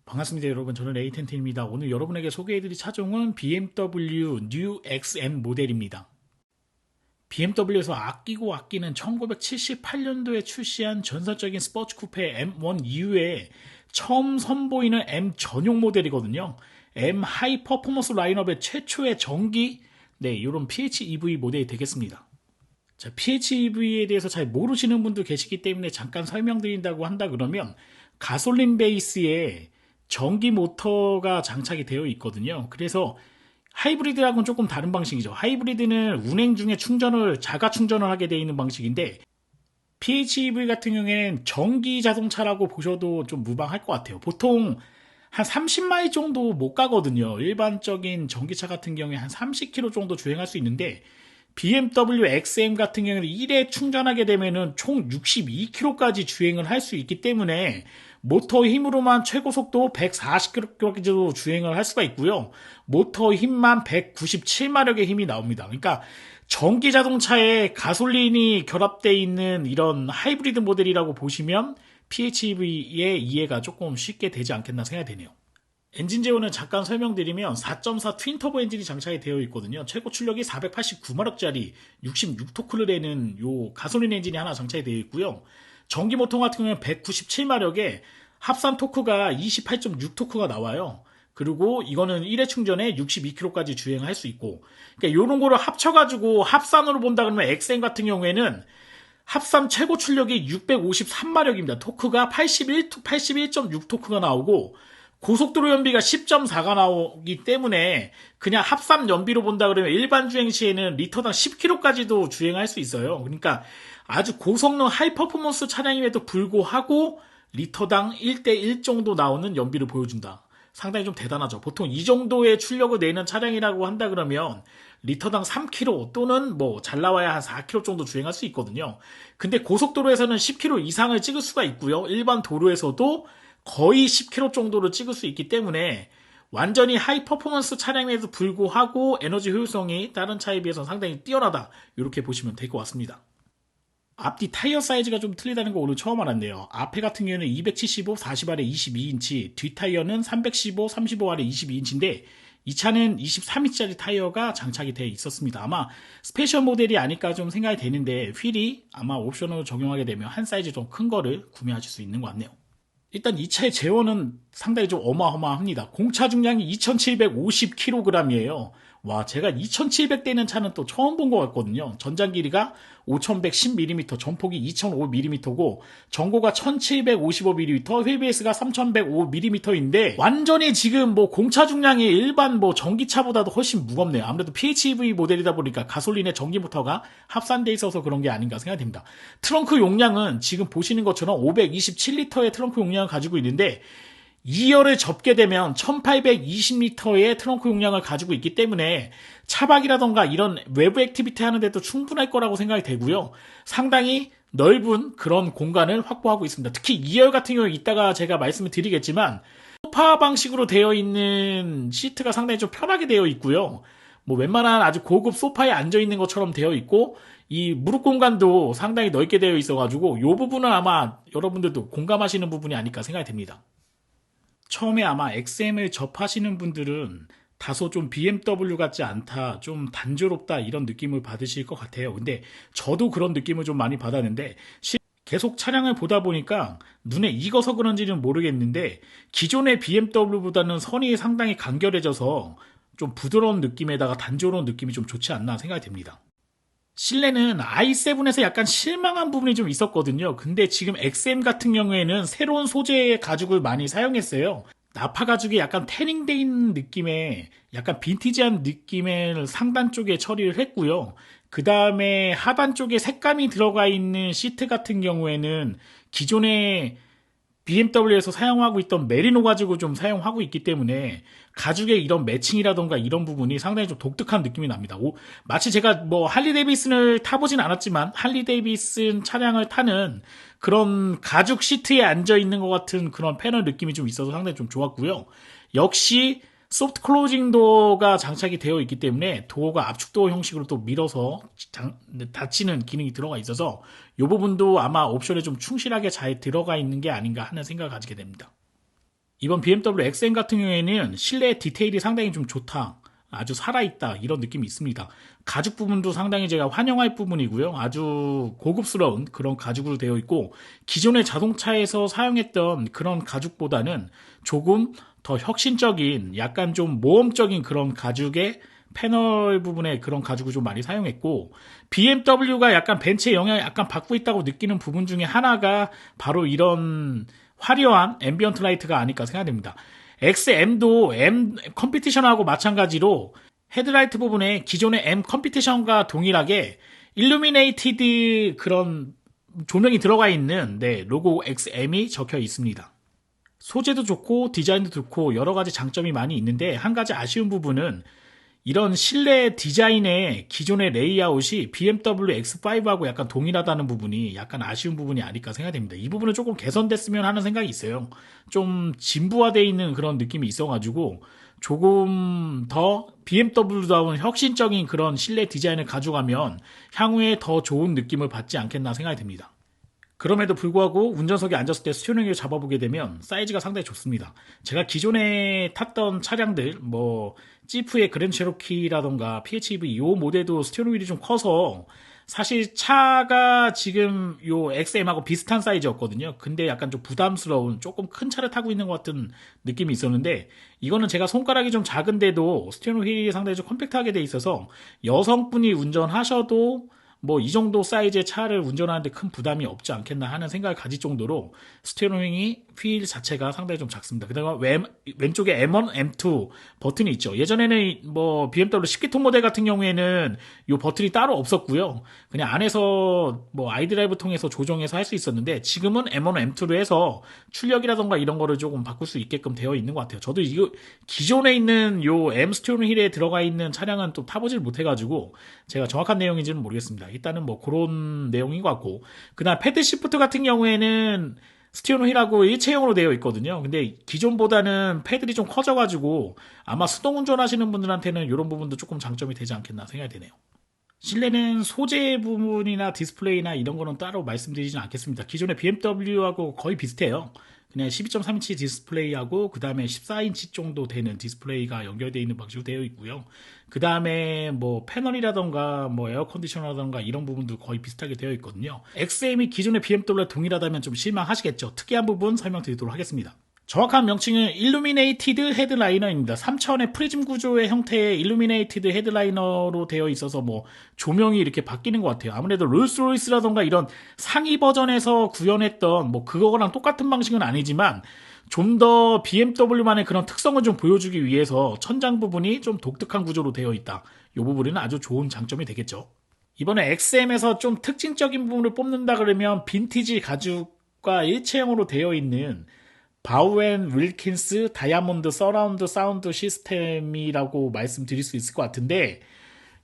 반갑습니다 여러분, 저는 레이텐트입니다. 오늘 여러분에게 소개해드릴 차종은 BMW New XM 모델입니다. BMW에서 아끼고 아끼는 1978년도에 출시한 전설적인 스포츠 쿠페 M1 이후에 처음 선보이는 M 전용 모델이거든요. M 하이 퍼포먼스 라인업의 최초의 전기 이런 PHEV 모델이 되겠습니다. 자, PHEV에 대해서 잘 모르시는 분도 계시기 때문에 잠깐 설명드린다고 한다 그러면, 가솔린 베이스에 전기 모터가 장착이 되어 있거든요. 그래서 하이브리드하고는 조금 다른 방식이죠. 하이브리드는 운행 중에 자가 충전을 하게 되어 있는 방식인데, PHEV 같은 경우에는 전기 자동차라고 보셔도 좀 무방할 것 같아요. 보통 한 30마일 정도 못 가거든요. 일반적인 전기차 같은 경우에 한 30km 정도 주행할 수 있는데, BMW XM 같은 경우는 1회 충전하게 되면은 총 62km까지 주행을 할 수 있기 때문에 모터 힘으로만 최고 속도 140km까지도 주행을 할 수가 있고요. 모터 힘만 197마력의 힘이 나옵니다. 그러니까 전기 자동차에 가솔린이 결합되어 있는 이런 하이브리드 모델이라고 보시면 PHEV의 이해가 조금 쉽게 되지 않겠나 생각이 되네요. 엔진 제어는 잠깐 설명드리면 4.4 트윈터보 엔진이 장착이 되어 있거든요. 최고 출력이 489마력짜리 66토크를 내는 요 가솔린 엔진이 하나 장착이 되어 있고요. 전기 모터 같은 경우는 197마력에 합산 토크가 28.6토크가 나와요. 그리고 이거는 1회 충전에 62km까지 주행할 수 있고, 그러니까 이런 거를 합쳐가지고 합산으로 본다 그러면 XM 같은 경우에는 합산 최고 출력이 653마력입니다. 토크가 81.6토크가 나오고, 고속도로 연비가 10.4가 나오기 때문에 그냥 합산 연비로 본다 그러면 일반 주행 시에는 리터당 10km까지도 주행할 수 있어요. 그러니까 아주 고성능 하이 퍼포먼스 차량임에도 불구하고 리터당 1대1 정도 나오는 연비를 보여준다. 상당히 좀 대단하죠. 보통 이 정도의 출력을 내는 차량이라고 한다 그러면 리터당 3km 또는 뭐 잘 나와야 한 4km 정도 주행할 수 있거든요. 근데 고속도로에서는 10km 이상을 찍을 수가 있고요. 일반 도로에서도 거의 10km 정도를 찍을 수 있기 때문에 완전히 하이 퍼포먼스 차량임에도 불구하고 에너지 효율성이 다른 차에 비해서 상당히 뛰어나다, 이렇게 보시면 될 것 같습니다. 앞뒤 타이어 사이즈가 좀 틀리다는 거 오늘 처음 알았네요. 앞에 같은 경우는 275, 40R에 22인치, 뒷 타이어는 315, 35R에 22인치인데 이 차는 23인치짜리 타이어가 장착이 되어 있었습니다. 아마 스페셜 모델이 아닐까 좀 생각이 되는데, 휠이 아마 옵션으로 적용하게 되면 한 사이즈 좀 큰 거를 구매하실 수 있는 것 같네요. 일단 이 차의 제원은 상당히 좀 어마어마합니다. 공차 중량이 2750kg이에요. 와, 제가 2700대는 차는 또 처음 본 것 같거든요. 전장 길이가 5110mm, 전폭이 2005mm고 전고가 1755mm, 휠베이스가 3105mm인데 완전히 지금 뭐 공차 중량이 일반 뭐 전기차보다도 훨씬 무겁네요. 아무래도 PHEV 모델이다 보니까 가솔린의 전기 모터가 합산돼 있어서 그런 게 아닌가 생각이 됩니다. 트렁크 용량은 지금 보시는 것처럼 527리터의 트렁크 용량을 가지고 있는데 2열을 접게 되면 1820리터의 트렁크 용량을 가지고 있기 때문에 차박이라던가 이런 외부 액티비티 하는데도 충분할 거라고 생각이 되고요. 상당히 넓은 그런 공간을 확보하고 있습니다. 특히 2열 같은 경우에 이따가 제가 말씀을 드리겠지만 소파 방식으로 되어 있는 시트가 상당히 좀 편하게 되어 있고요. 뭐 웬만한 아주 고급 소파에 앉아 있는 것처럼 되어 있고, 이 무릎 공간도 상당히 넓게 되어 있어가지고 이 부분은 아마 여러분들도 공감하시는 부분이 아닐까 생각이 됩니다. 처음에 아마 XM을 접하시는 분들은 다소 좀 BMW 같지 않다, 좀 단조롭다 이런 느낌을 받으실 것 같아요. 근데 저도 그런 느낌을 좀 많이 받았는데 계속 차량을 보다 보니까 눈에 익어서 그런지는 모르겠는데 기존의 BMW보다는 선이 상당히 간결해져서 좀 부드러운 느낌에다가 단조로운 느낌이 좀 좋지 않나 생각이 됩니다. 실내는 i7에서 약간 실망한 부분이 좀 있었거든요. 근데 지금 XM 같은 경우에는 새로운 소재의 가죽을 많이 사용했어요. 나파 가죽이 약간 태닝돼 있는 느낌의 약간 빈티지한 느낌의 상단 쪽에 처리를 했고요. 그 다음에 하단 쪽에 색감이 들어가 있는 시트 같은 경우에는 기존의 BMW에서 사용하고 있던 메리노 가지고 좀 사용하고 있기 때문에 가죽의 이런 매칭이라던가 이런 부분이 상당히 좀 독특한 느낌이 납니다. 마치 제가 뭐 할리 데이비슨을 타보진 않았지만 할리 데이비슨 차량을 타는 그런 가죽 시트에 앉아 있는 것 같은 그런 패널 느낌이 좀 있어서 상당히 좀 좋았고요. 역시 소프트 클로징 도어가 장착이 되어 있기 때문에 도어가 압축 도어 형식으로 또 밀어서 닫히는 기능이 들어가 있어서 이 부분도 아마 옵션에 좀 충실하게 잘 들어가 있는 게 아닌가 하는 생각을 가지게 됩니다. 이번 BMW XM 같은 경우에는 실내 디테일이 상당히 좀 좋다, 아주 살아있다 이런 느낌이 있습니다. 가죽 부분도 상당히 제가 환영할 부분이고요. 아주 고급스러운 그런 가죽으로 되어 있고 기존의 자동차에서 사용했던 그런 가죽보다는 조금 더 혁신적인 약간 좀 모험적인 그런 가죽의 패널 부분에 그런 가죽을 좀 많이 사용했고 BMW가 약간 벤츠의 영향을 약간 받고 있다고 느끼는 부분 중에 하나가 바로 이런 화려한 앰비언트 라이트가 아닐까 생각됩니다. XM도 M 컴피티션하고 마찬가지로 헤드라이트 부분에 기존의 M 컴피티션과 동일하게 일루미네이티드 그런 조명이 들어가 있는 로고 XM이 적혀 있습니다. 소재도 좋고 디자인도 좋고 여러 가지 장점이 많이 있는데 한 가지 아쉬운 부분은 이런 실내 디자인의 기존의 레이아웃이 BMW X5하고 약간 동일하다는 부분이 약간 아쉬운 부분이 아닐까 생각됩니다. 이 부분은 조금 개선됐으면 하는 생각이 있어요. 좀 진부화되어 있는 그런 느낌이 있어가지고 조금 더 BMW다운 혁신적인 그런 실내 디자인을 가져가면 향후에 더 좋은 느낌을 받지 않겠나 생각이 듭니다. 그럼에도 불구하고 운전석에 앉았을 때 스티어링을 잡아보게 되면 사이즈가 상당히 좋습니다. 제가 기존에 탔던 차량들 지프의 그랜드 체로키라던가 PHEV 이 모델도 스티어링 휠이 좀 커서 사실 차가 지금 요 XM하고 비슷한 사이즈였거든요. 근데 약간 좀 부담스러운 조금 큰 차를 타고 있는 것 같은 느낌이 있었는데 이거는 제가 손가락이 좀 작은데도 스티어링 휠이 상당히 좀 컴팩트하게 돼 있어서 여성분이 운전하셔도 이 정도 사이즈의 차를 운전하는데 큰 부담이 없지 않겠나 하는 생각을 가질 정도로 스티어링 휠 자체가 상당히 좀 작습니다. 그 다음에 왼쪽에 M1, M2 버튼이 있죠. 예전에는 BMW 10기통 모델 같은 경우에는 이 버튼이 따로 없었고요. 그냥 안에서 아이드라이브 통해서 조정해서 할 수 있었는데 지금은 M1, M2로 해서 출력이라던가 이런 거를 조금 바꿀 수 있게끔 되어 있는 것 같아요. 저도 이거 기존에 있는 요 M 스티어링 휠에 들어가 있는 차량은 또 타보질 못해가지고 제가 정확한 내용인지는 모르겠습니다. 일단은 그런 내용인 것 같고 그다음 패드 시프트 같은 경우에는 스티어링 휠하고 일체형으로 되어 있거든요. 근데 기존보다는 패들이 좀 커져가지고 아마 수동 운전하시는 분들한테는 이런 부분도 조금 장점이 되지 않겠나 생각이 되네요. 실내는 소재 부분이나 디스플레이나 이런 거는 따로 말씀드리지는 않겠습니다. 기존의 BMW하고 거의 비슷해요. 그냥 12.3인치 디스플레이하고 그 다음에 14인치 정도 되는 디스플레이가 연결되어 있는 방식으로 되어 있고요. 그 다음에 패널이라던가 에어컨디셔너라던가 이런 부분도 거의 비슷하게 되어 있거든요. XM이 기존의 BMW와 동일하다면 좀 실망하시겠죠. 특이한 부분 설명드리도록 하겠습니다. 정확한 명칭은 일루미네이티드 헤드라이너입니다. 3차원의 프리즘 구조의 형태의 일루미네이티드 헤드라이너로 되어 있어서 조명이 이렇게 바뀌는 것 같아요. 아무래도 롤스로이스라던가 이런 상위 버전에서 구현했던 그거랑 똑같은 방식은 아니지만 좀 더 BMW만의 그런 특성을 좀 보여주기 위해서 천장 부분이 좀 독특한 구조로 되어 있다. 이 부분은 아주 좋은 장점이 되겠죠. 이번에 XM에서 좀 특징적인 부분을 뽑는다 그러면 빈티지 가죽과 일체형으로 되어 있는 바우앤 윌킨스 다이아몬드 서라운드 사운드 시스템이라고 말씀드릴 수 있을 것 같은데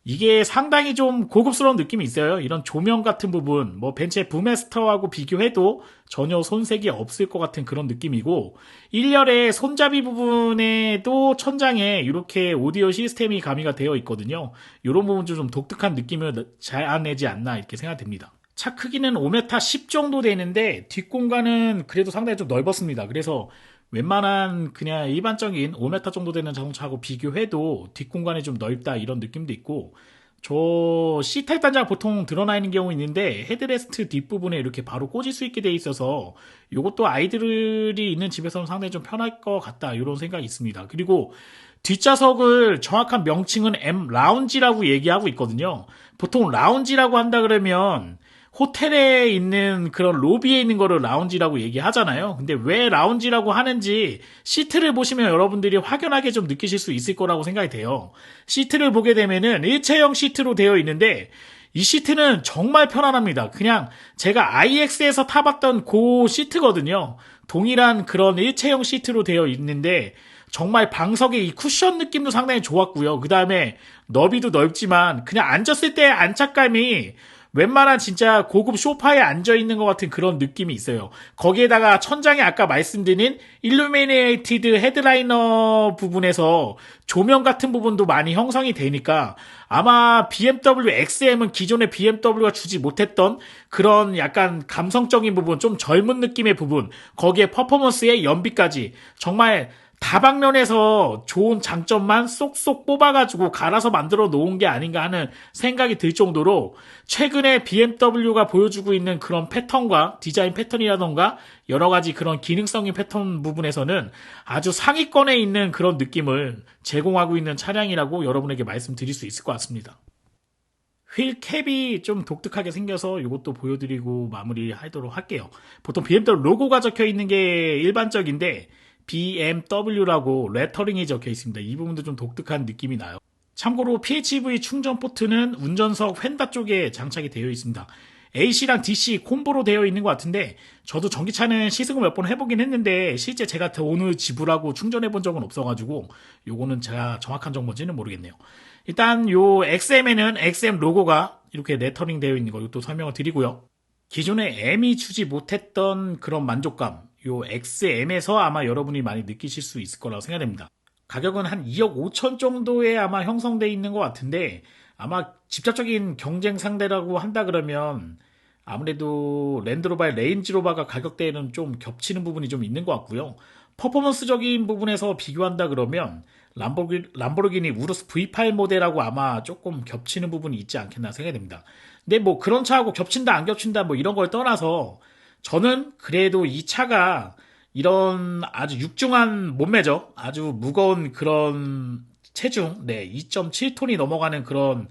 이게 상당히 좀 고급스러운 느낌이 있어요. 이런 조명 같은 부분 벤츠의 부메스터하고 비교해도 전혀 손색이 없을 것 같은 그런 느낌이고 1열의 손잡이 부분에도 천장에 이렇게 오디오 시스템이 가미가 되어 있거든요. 이런 부분도 좀 독특한 느낌을 자아내지 않나 이렇게 생각됩니다. 차 크기는 5m 10 정도 되는데 뒷공간은 그래도 상당히 좀 넓었습니다. 그래서 웬만한 그냥 일반적인 5m 정도 되는 자동차하고 비교해도 뒷공간이 좀 넓다 이런 느낌도 있고 저 C타입 단자가 보통 드러나 있는 경우 있는데 헤드레스트 뒷부분에 이렇게 바로 꽂을 수 있게 돼 있어서 이것도 아이들이 있는 집에서는 상당히 좀 편할 것 같다 이런 생각이 있습니다. 그리고 뒷좌석을 정확한 명칭은 M 라운지라고 얘기하고 있거든요. 보통 라운지라고 한다 그러면 호텔에 있는 그런 로비에 있는 거를 라운지라고 얘기하잖아요. 근데 왜 라운지라고 하는지 시트를 보시면 여러분들이 확연하게 좀 느끼실 수 있을 거라고 생각이 돼요. 시트를 보게 되면은 일체형 시트로 되어 있는데 이 시트는 정말 편안합니다. 그냥 제가 IX에서 타봤던 그 시트거든요. 동일한 그런 일체형 시트로 되어 있는데 정말 방석의 이 쿠션 느낌도 상당히 좋았고요. 그 다음에 너비도 넓지만 그냥 앉았을 때 안착감이 웬만한 진짜 고급 소파에 앉아있는 것 같은 그런 느낌이 있어요. 거기에다가 천장에 아까 말씀드린 일루미네이티드 헤드라이너 부분에서 조명 같은 부분도 많이 형성이 되니까 아마 BMW XM은 기존의 BMW가 주지 못했던 그런 약간 감성적인 부분, 좀 젊은 느낌의 부분, 거기에 퍼포먼스의 연비까지 정말 다방면에서 좋은 장점만 쏙쏙 뽑아가지고 갈아서 만들어 놓은 게 아닌가 하는 생각이 들 정도로 최근에 BMW가 보여주고 있는 그런 패턴과 디자인 패턴이라던가 여러 가지 그런 기능성인 패턴 부분에서는 아주 상위권에 있는 그런 느낌을 제공하고 있는 차량이라고 여러분에게 말씀드릴 수 있을 것 같습니다. 휠 캡이 좀 독특하게 생겨서 이것도 보여드리고 마무리하도록 할게요. 보통 BMW 로고가 적혀 있는 게 일반적인데 BMW라고 레터링이 적혀 있습니다. 이 부분도 좀 독특한 느낌이 나요. 참고로 PHEV 충전 포트는 운전석 휀다 쪽에 장착이 되어 있습니다. AC랑 DC 콤보로 되어 있는 것 같은데 저도 전기차는 시승을 몇 번 해보긴 했는데 실제 제가 돈을 지불하고 충전해 본 적은 없어가지고 요거는 제가 정확한 정보인지는 모르겠네요. 일단 요 XM에는 XM 로고가 이렇게 레터링 되어 있는 거 이것도 설명을 드리고요. 기존에 M이 주지 못했던 그런 만족감, 요 XM에서 아마 여러분이 많이 느끼실 수 있을 거라고 생각됩니다. 가격은 한 2억 5천 정도에 아마 형성되어 있는 것 같은데 아마 직접적인 경쟁 상대라고 한다 그러면 아무래도 랜드로버의 레인지로버가 가격대에는 좀 겹치는 부분이 좀 있는 것 같고요. 퍼포먼스적인 부분에서 비교한다 그러면 람보르기니 우루스 V8 모델하고 아마 조금 겹치는 부분이 있지 않겠나 생각이 됩니다. 근데 뭐 그런 차하고 겹친다 안 겹친다 뭐 이런 걸 떠나서 저는 그래도 이 차가 이런 아주 육중한 몸매죠. 아주 무거운 그런 체중, 2.7톤이 넘어가는 그런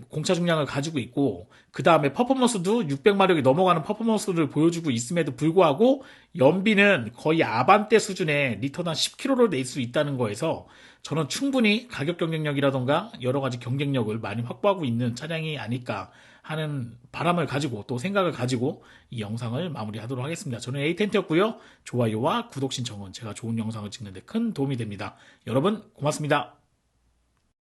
공차 중량을 가지고 있고 그 다음에 퍼포먼스도 600마력이 넘어가는 퍼포먼스를 보여주고 있음에도 불구하고 연비는 거의 아반떼 수준의 리터당 10km를 낼 수 있다는 거에서 저는 충분히 가격 경쟁력이라던가 여러 가지 경쟁력을 많이 확보하고 있는 차량이 아닐까 하는 바람을 가지고 또 생각을 가지고 이 영상을 마무리하도록 하겠습니다. 저는 에이텐트였고요. 좋아요와 구독 신청은 제가 좋은 영상을 찍는 데 큰 도움이 됩니다. 여러분 고맙습니다.